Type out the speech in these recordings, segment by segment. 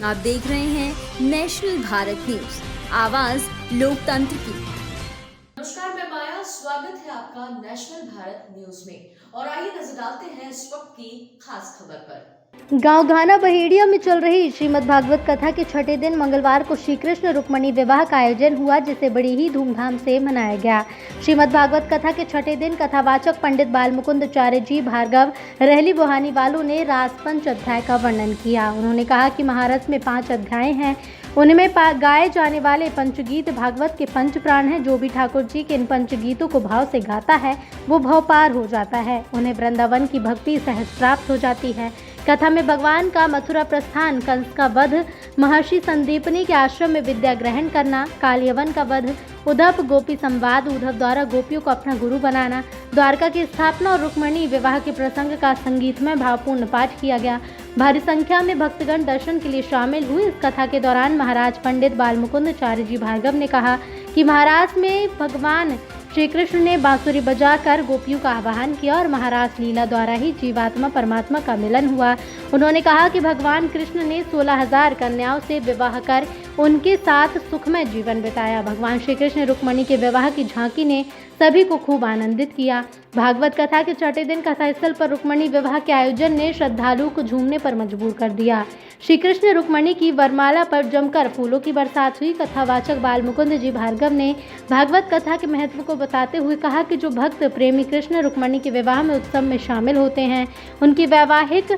आप देख रहे हैं नेशनल भारत न्यूज, आवाज लोकतंत्र की। नमस्कार, मैं माया। स्वागत है आपका नेशनल भारत न्यूज में। और आइए नजर डालते हैं इस वक्त की खास खबर पर। गांव घाना बहेड़िया में चल रही श्रीमद् भागवत कथा के छठे दिन मंगलवार को श्री कृष्ण रुक्मणी विवाह का आयोजन हुआ, जिसे बड़ी ही धूमधाम से मनाया गया। श्रीमद् भागवत कथा के छठे दिन कथावाचक पंडित बालमुकुंदाचार्य जी भार्गव रहली बोहानी वालों ने रासपंच अध्याय का वर्णन किया। उन्होंने कहा कि महारस में 5 अध्याय हैं। उनमें गाए जाने वाले पंचगीत भागवत के पंच प्राण हैं। जो भी ठाकुर जी के इन पंचगीतों को भाव से गाता है वो भव पार हो जाता है, उन्हें वृंदावन की भक्ति सहज प्राप्त हो जाती है। कथा में भगवान का मथुरा प्रस्थान, कंस का वध, महर्षि संदीपनी के आश्रम में विद्या ग्रहण करना, कालयवन का वध, उद्धव गोपी संवाद, उद्धव द्वारा गोपियों को अपना गुरु बनाना, द्वारका की स्थापना और रुक्मणी विवाह के प्रसंग का संगीतमय भावपूर्ण पाठ किया गया। भारी संख्या में भक्तगण दर्शन के लिए शामिल हुए। इस कथा के दौरान महाराज पंडित बालमुकुंदाचार्य जी भार्गव ने कहा कि महाराज में भगवान श्री कृष्ण ने बांसुरी बजाकर गोपियों का आवाहन किया और महाराज लीला द्वारा ही जीवात्मा परमात्मा का मिलन हुआ। उन्होंने कहा कि भगवान कृष्ण ने 16,000 कन्याओं से विवाह कर उनके साथ सुखमय जीवन बिताया। भगवान श्री कृष्ण रुक्मणी के विवाह की झांकी ने सभी को खूब आनंदित किया। भागवत कथा के छठे दिन कथा स्थल पर रुक्मणी विवाह के आयोजन ने श्रद्धालुओं को झूमने पर मजबूर कर दिया। श्री कृष्ण रुक्मणी की वरमाला पर जमकर फूलों की बरसात हुई। कथावाचक बालमुकुंद जी भार्गव ने भागवत कथा के महत्व को बताते हुए कहा कि जो भक्त प्रेमी कृष्ण रुक्मणी के विवाह में उत्सव में शामिल होते हैं, उनकी वैवाहिक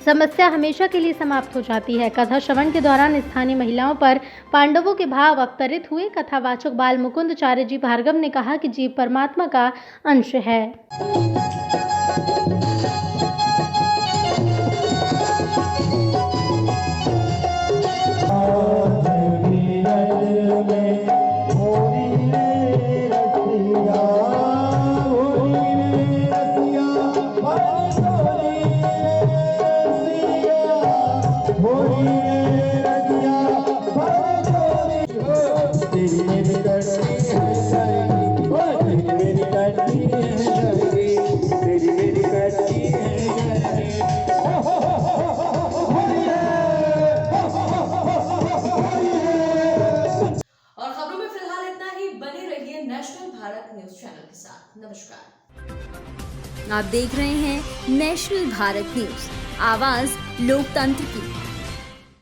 समस्या हमेशा के लिए समाप्त हो जाती है। कथा श्रवण के दौरान स्थानीय महिलाओं पर पांडवों के भाव अवतरित हुए। कथावाचक बालमुकुंदाचार्य जी भार्गव ने कहा कि जीव परमात्मा का अंश है। नेशनल भारत न्यूज चैनल के साथ नमस्कार। आप देख रहे हैं नेशनल भारत न्यूज, आवाज लोकतंत्र की।